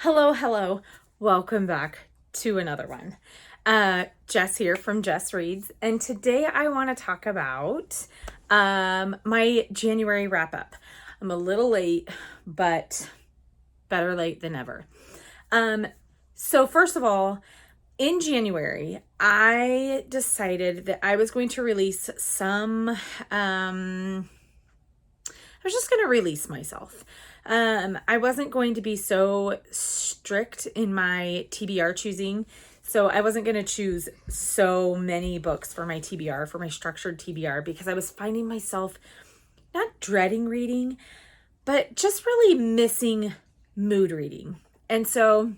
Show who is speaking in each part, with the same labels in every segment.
Speaker 1: Hello, hello. Welcome back to another one. Jess here from Jess Reads, and today I want to talk about my January wrap up. I'm a little late, but better late than never. Um, so first of all, in January, I decided that I was going to release I was just going to release myself. I wasn't going to be so strict in my TBR choosing. So I wasn't going to choose so many books for my TBR, for my structured TBR, because I was finding myself not dreading reading, but just really missing mood reading. And so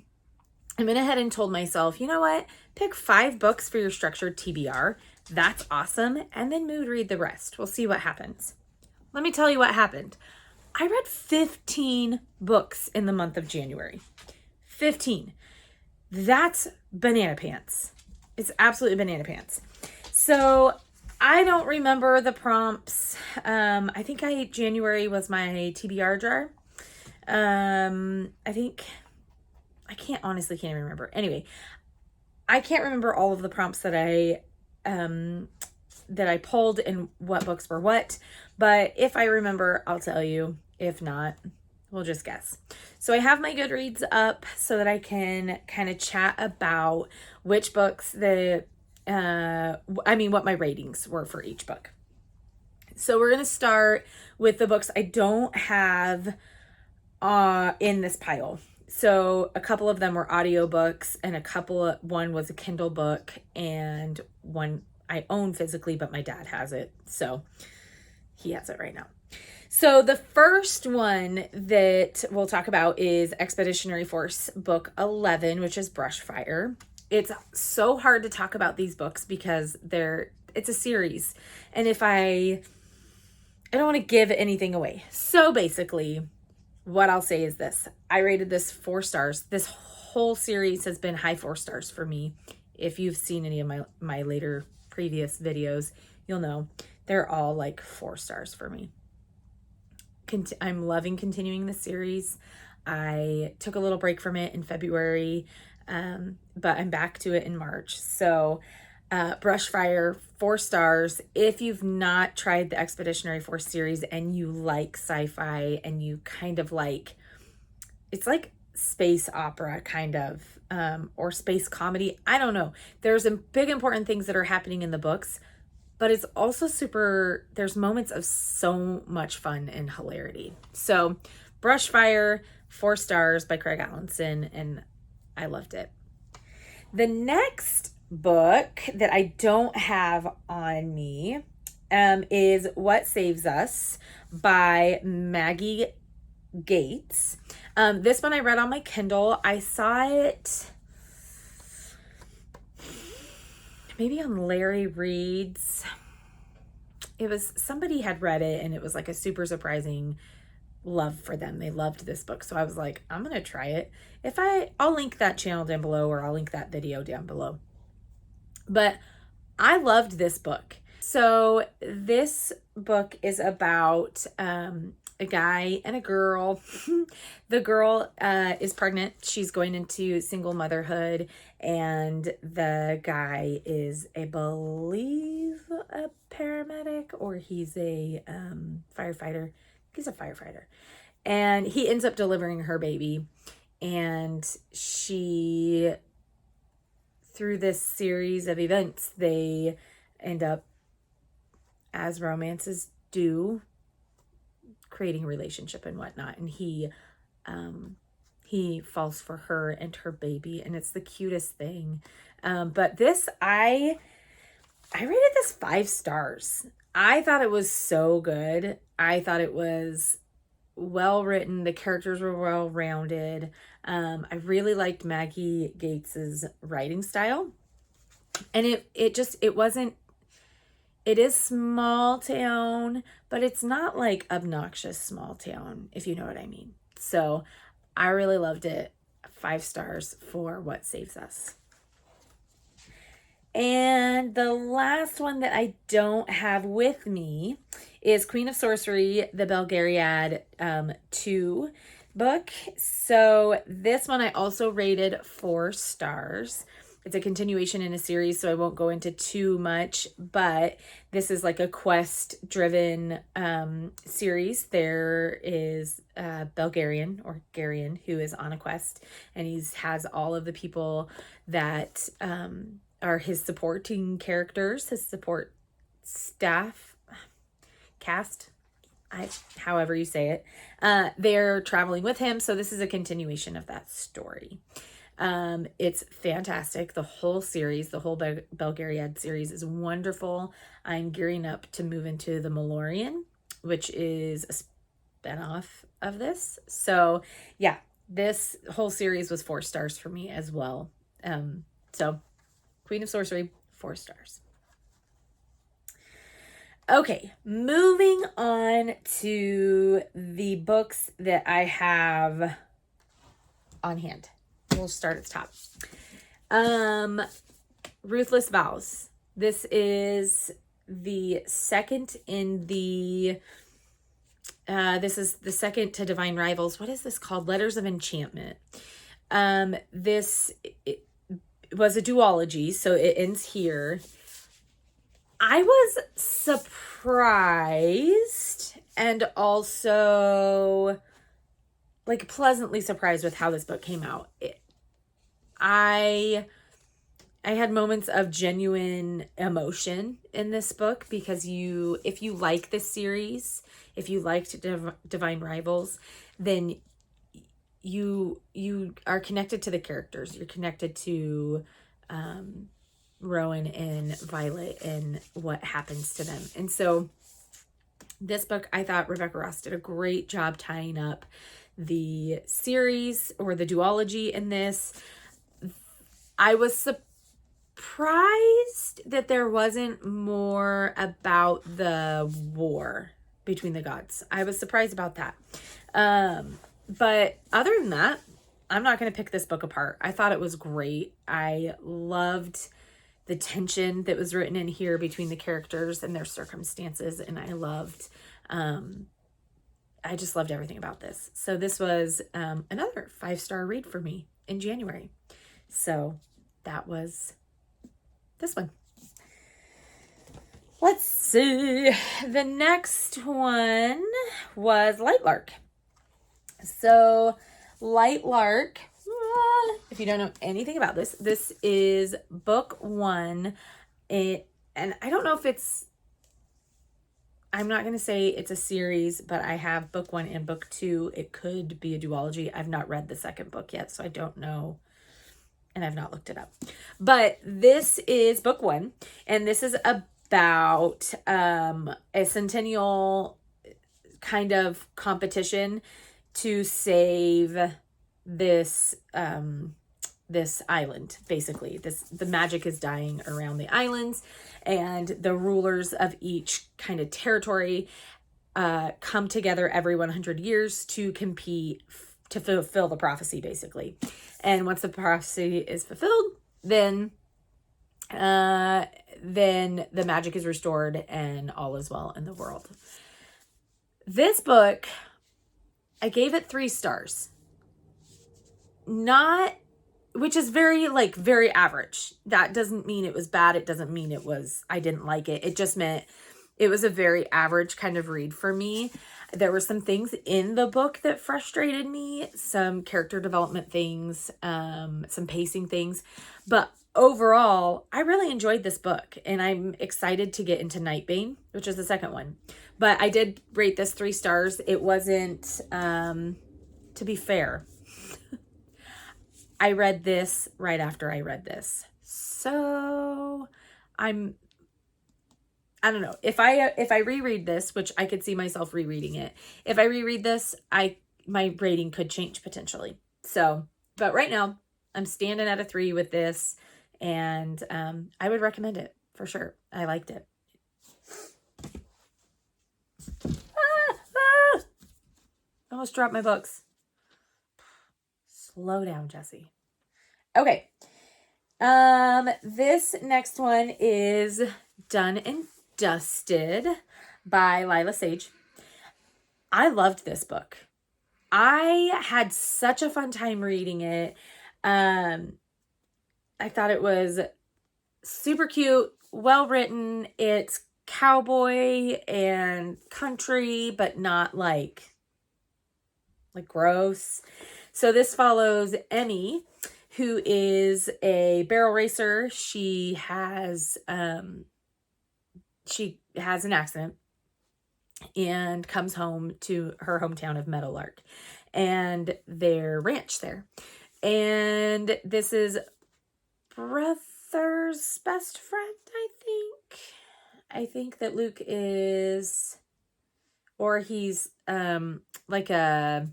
Speaker 1: I went ahead and told myself, you know what? Pick 5 books for your structured TBR. That's awesome. And then mood read the rest. We'll see what happens. Let me tell you what happened. I read 15 books in the month of January. 15. That's banana pants. It's absolutely banana pants. So I don't remember the prompts. I think January was my TBR jar. Honestly can't even remember. Anyway, I can't remember all of the prompts that I pulled and what books were what, but if I remember, I'll tell you. If not, we'll just guess. So I have my Goodreads up so that I can kind of chat about which books what my ratings were for each book. So we're going to start with the books I don't have in this pile. So a couple of them were audiobooks and one was a Kindle book and one I own physically, but my dad has it. So he has it right now. So the first one that we'll talk about is Expeditionary Force book 11, which is Brushfire. It's so hard to talk about these books because it's a series. And I don't want to give anything away. So basically, what I'll say is this. I rated this 4 stars. This whole series has been high 4 stars for me. If you've seen any of my later previous videos, you'll know they're all like 4 stars for me. I'm loving continuing the series. I took a little break from it in February, but I'm back to it in March. So Brushfire, 4 stars. If you've not tried the Expeditionary Force series and you like sci-fi and you kind of it's like space opera kind of, or space comedy. I don't know. There's some big important things that are happening in the books, but it's also there's moments of so much fun and hilarity. So Brushfire, 4 stars by Craig Allenson, and I loved it. The next book that I don't have on me is What Saves Us by Maggie Gates. This one I read on my Kindle. I saw it maybe on Larry Reads. Somebody had read it and it was like a super surprising love for them. They loved this book. So I was like, I'm going to try it. I'll link that channel down below, or I'll link that video down below. But I loved this book. So this book is about a guy and a girl. The girl is pregnant. She's going into single motherhood, and the guy is, I believe, a paramedic, or he's a firefighter. He's a firefighter. And he ends up delivering her baby, and she, through this series of events, they end up, as romances do, creating a relationship and whatnot. And he falls for her and her baby, and it's the cutest thing. But this, I rated this 5 stars. I thought it was so good. I thought it was well written. The characters were well rounded. I really liked Maggie Gates's writing style. And it is small town, but it's not like obnoxious small town, if you know what I mean. So I really loved it. 5 stars for What Saves Us. And the last one that I don't have with me is Queen of Sorcery, the Belgariad 2 book. So this one I also rated 4 stars. It's a continuation in a series, so I won't go into too much, but this is like a quest-driven series. There is Belgarian or Garion who is on a quest, and has all of the people that are his supporting characters, his support staff, cast, however you say it. They're traveling with him, so this is a continuation of that story. It's fantastic. The whole series, the whole Belgariad series is wonderful. I'm gearing up to move into the Malorian, which is a spinoff of this. So yeah, this whole series was 4 stars for me as well. So Queen of Sorcery, 4 stars. Okay, moving on to the books that I have on hand. We'll start at the top. Ruthless Vows. This is the second in the this is the second to Divine Rivals. What is this called? Letters of Enchantment. This was a duology, so it ends here. I was surprised and also like pleasantly surprised with how this book came out. I had moments of genuine emotion in this book because if you like this series, if you liked Divine Rivals, then you are connected to the characters. You're connected to Rowan and Violet and what happens to them. And so this book, I thought Rebecca Ross did a great job tying up the series or the duology in this. I was surprised that there wasn't more about the war between the gods. I was surprised about that. But other than that, I'm not going to pick this book apart. I thought it was great. I loved the tension that was written in here between the characters and their circumstances. And I just loved everything about this. So this was another 5-star read for me in January. So that was this one. Let's see. The next one was Lightlark. So Lightlark, if you don't know anything about this, this is book 1. And I don't know if I'm not going to say it's a series, but I have book 1 and book 2. It could be a duology. I've not read the second book yet, so I don't know. And I've not looked it up. But this is book 1. And this is about a centennial kind of competition to save this this island. Basically, the magic is dying around the islands, and the rulers of each kind of territory come together every 100 years to compete to fulfill the prophecy, basically. And once the prophecy is fulfilled, then the magic is restored and all is well in the world. This book, I gave it 3 stars. Which is very average. That doesn't mean it was bad. It doesn't mean I didn't like it. It just meant it was a very average kind of read for me. There were some things in the book that frustrated me, some character development things, some pacing things, but overall, I really enjoyed this book, and I'm excited to get into Nightbane, which is the second one. But I did rate this 3 stars. It wasn't, to be fair, I read this right after I read this. So I don't know. If I reread this, which I could see myself rereading it, if I reread this, my rating could change potentially. So, but right now I'm standing at a 3 with this, and I would recommend it for sure. I liked it. Almost dropped my books. Slow down, Jessie. Okay. This next one is Done and Dusted by Lila Sage. I loved this book. I had such a fun time reading it. I thought it was super cute, well written. It's cowboy and country, but not like gross. So this follows Emmy, who is a barrel racer. She has an accident and comes home to her hometown of Meadowlark and their ranch there. And this is brother's best friend, I think. I think that Luke is, or he's like a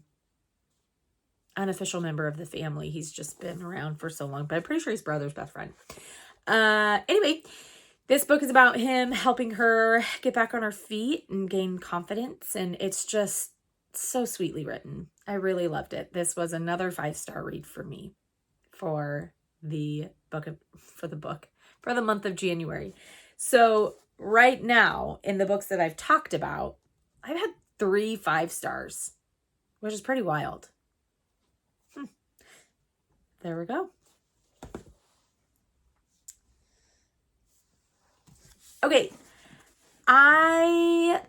Speaker 1: unofficial member of the family. He's just been around for so long, but I'm pretty sure he's brother's best friend. Anyway, this book is about him helping her get back on her feet and gain confidence, and it's just so sweetly written. I really loved it. This was another 5-star read for me for the month of January. So right now in the books that I've talked about, I've had 3 5 stars, which is pretty wild. There we go. Okay, I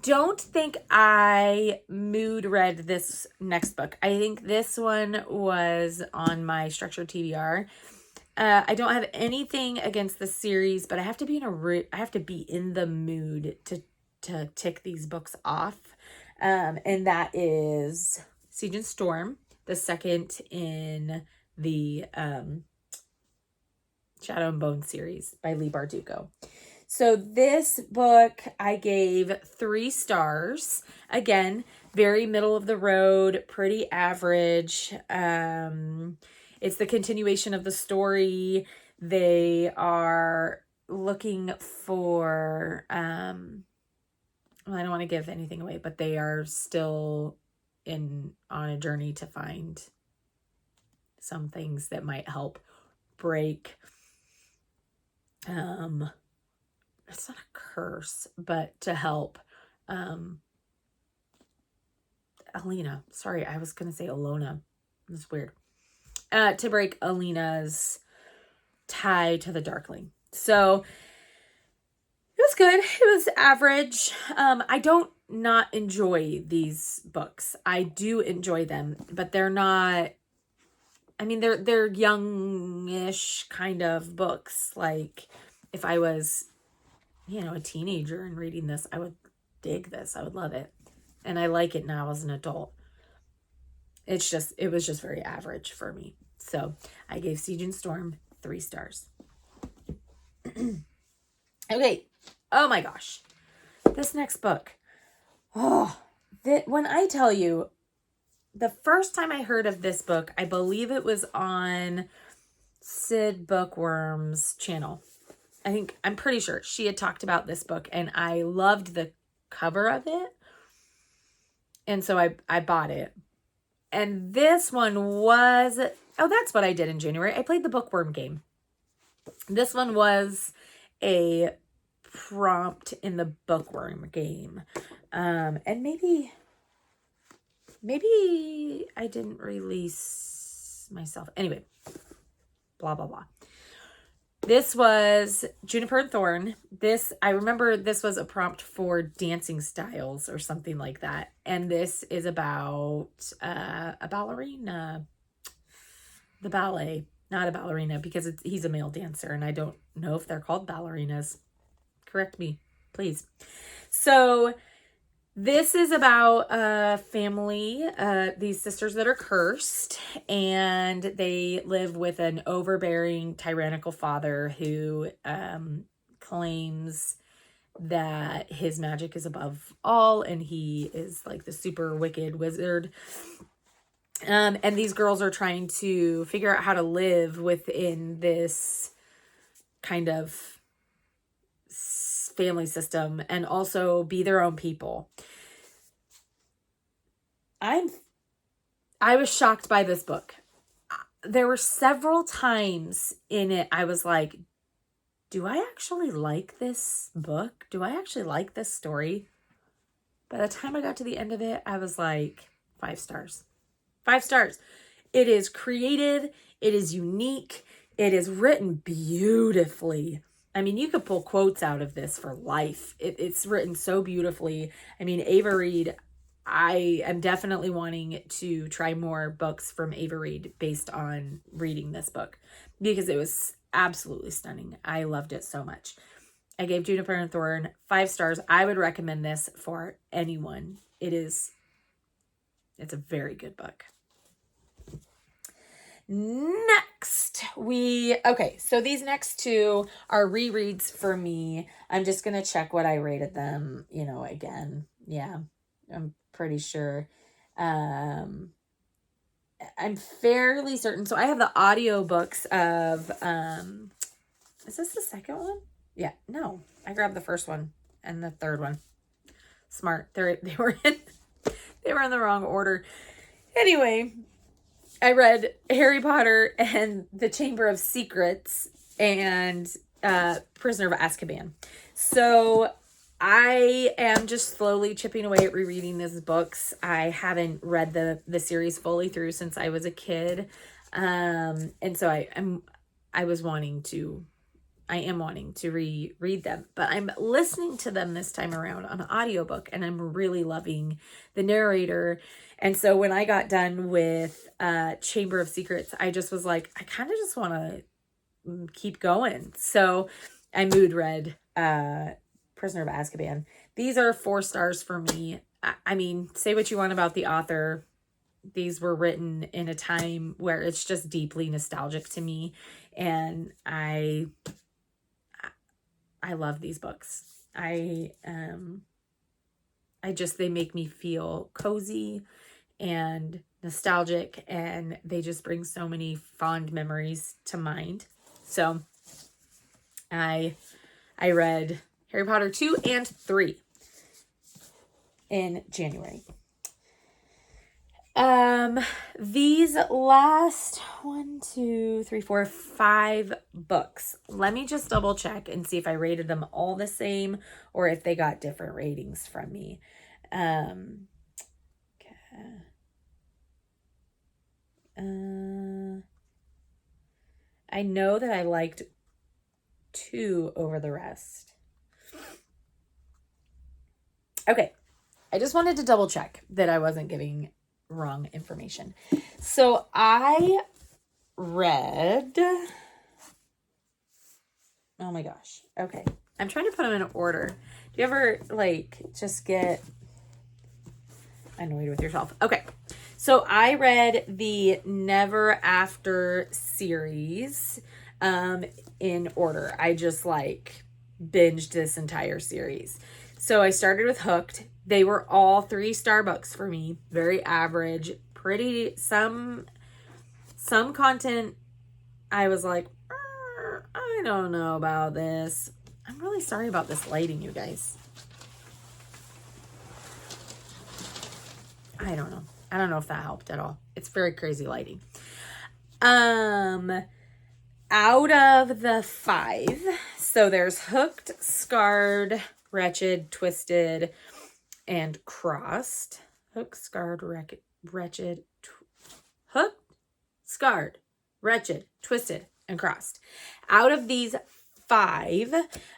Speaker 1: don't think I mood read this next book. I think this one was on my structured TBR. I don't have anything against the series, but I have to be in the mood to tick these books off. And that is Siege and Storm, the second in the Shadow and Bone series by Leigh Bardugo. So this book I gave 3 stars. Again, very middle of the road, pretty average. It's the continuation of the story. They are looking for, well, I don't want to give anything away, but they are still on a journey to find some things that might help break, it's not a curse, but to help Alina. Sorry, I was going to say Alona. It's weird. To break Alina's tie to the Darkling. So it was good. It was average. I don't not enjoy these books. I do enjoy them, but they're not, I mean, they're youngish kind of books. Like if I was, a teenager and reading this, I would dig this. I would love it. And I like it now as an adult. It was just very average for me. So I gave Siege and Storm 3 stars. Okay. Oh my gosh. This next book. When I tell you, the first time I heard of this book, I believe it was on Sid Bookworm's channel. I'm pretty sure she had talked about this book, and I loved the cover of it. And so I bought it. And this one was, that's what I did in January. I played the Bookworm game. This one was a prompt in the Bookworm game. And maybe I didn't release myself. Anyway, blah, blah, blah. This was Juniper and Thorn. I remember this was a prompt for Dancing Styles or something like that. And this is about a ballerina. The ballet, not a ballerina, because he's a male dancer. And I don't know if they're called ballerinas. Correct me, please. So this is about a family, these sisters that are cursed, and they live with an overbearing, tyrannical father who claims that his magic is above all, and he is like the super wicked wizard. And these girls are trying to figure out how to live within this kind of family system and also be their own people. I was shocked by this book. There were several times in it I was like, do I actually like this book? Do I actually like this story? By the time I got to the end of it, I was like, 5 stars. 5 stars. It is creative. It is unique. It is written beautifully. I mean, you could pull quotes out of this for life. It's written so beautifully. I mean, Ava Reed, I am definitely wanting to try more books from Ava Reed based on reading this book because it was absolutely stunning. I loved it so much. I gave Juniper and Thorn 5 stars. I would recommend this for anyone. It's a very good book. Next, so these next 2 are rereads for me. I'm just going to check what I rated them, again. Yeah, I'm pretty sure. I'm fairly certain. So I have the audiobooks of, is this the second one? Yeah, no, I grabbed the first one and the third one. Smart. They were in the wrong order. Anyway, I read Harry Potter and the Chamber of Secrets and Prisoner of Azkaban. So I am just slowly chipping away at rereading these books. I haven't read the series fully through since I was a kid. And so I am wanting to reread them, but I'm listening to them this time around on an audiobook, and I'm really loving the narrator. And so when I got done with Chamber of Secrets, I just was like, I kind of just want to keep going. So I mood read Prisoner of Azkaban. These are 4 stars for me. I mean, say what you want about the author. These were written in a time where it's just deeply nostalgic to me, and I love these books. They make me feel cozy and nostalgic, and they just bring so many fond memories to mind. So I read Harry Potter 2 and 3 in January. These last 5 books, let me just double check and see if I rated them all the same or if they got different ratings from me. I know that I liked 2 over the rest. Okay. I just wanted to double check that I wasn't giving wrong information. So I read, oh my gosh. Okay. I'm trying to put them in order. Do you ever just get annoyed with yourself? Okay. So I read the Never After series in order. I just binged this entire series. So I started with Hooked. They were all 3-star books for me. Very average. Pretty, some content I was like, I don't know about this. I'm really sorry about this lighting, you guys. I don't know. I don't know if that helped at all. It's very crazy lighting. Out of the 5, so there's Hooked, Scarred, Wretched, Twisted, and Crossed. Hooked, Scarred, Wretched, Hooked, Scarred, Wretched, Twisted, and Crossed. Out of these 5,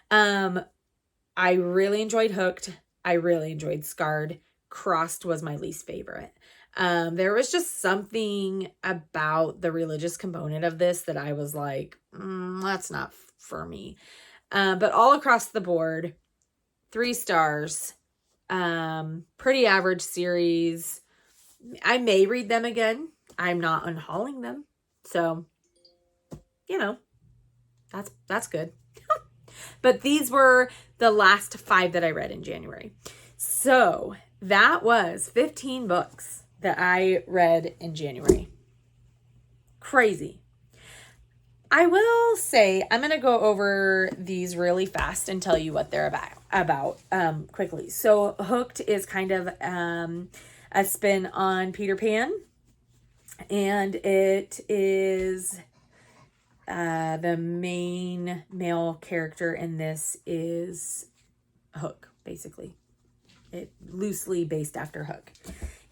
Speaker 1: I really enjoyed Hooked. I really enjoyed Scarred. Crossed was my least favorite. There was just something about the religious component of this that I was like, that's not for me. But all across the board, 3 stars. Pretty average series. I may read them again. I'm not unhauling them. So, that's good. But these were the last 5 that I read in January. So that was 15 books that I read in January. Crazy. I will say, I'm going to go over these really fast and tell you what they're about quickly. So Hooked is kind of a spin on Peter Pan. And it is the main male character in this is Hook, basically. It loosely based after Hook.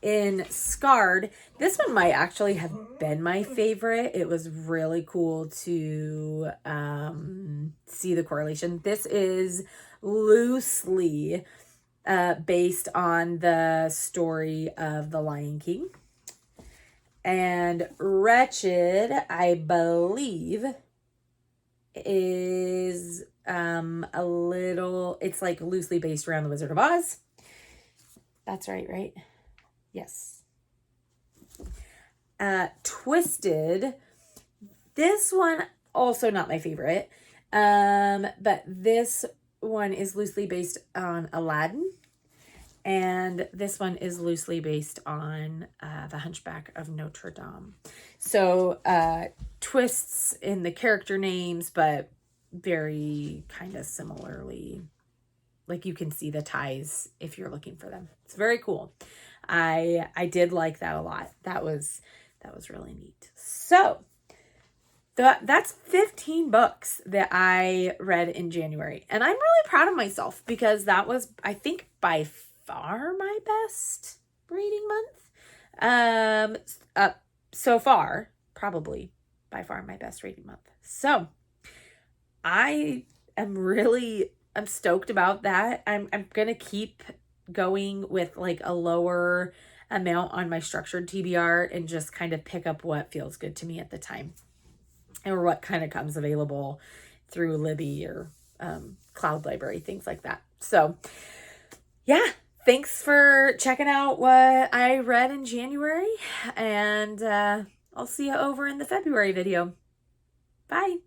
Speaker 1: in Scarred, this one might actually have been my favorite. It was really cool to see the correlation. This is loosely based on the story of The Lion King. And Wretched, I believe, is it's like loosely based around The Wizard of Oz. That's right? Yes. Twisted. This one, also not my favorite. But this one is loosely based on Aladdin. And this one is loosely based on The Hunchback of Notre Dame. So twists in the character names, but very kind of similarly. Like you can see the ties if you're looking for them. It's very cool. I did like that a lot. That was really neat. So that's 15 books that I read in January. And I'm really proud of myself because that was, I think, by far my best reading month. So far, probably by far my best reading month. So I'm stoked about that. I'm going to keep going with like a lower amount on my structured TBR and just kind of pick up what feels good to me at the time or what kind of comes available through Libby or Cloud Library, things like that. So yeah, thanks for checking out what I read in January, and I'll see you over in the February video. Bye.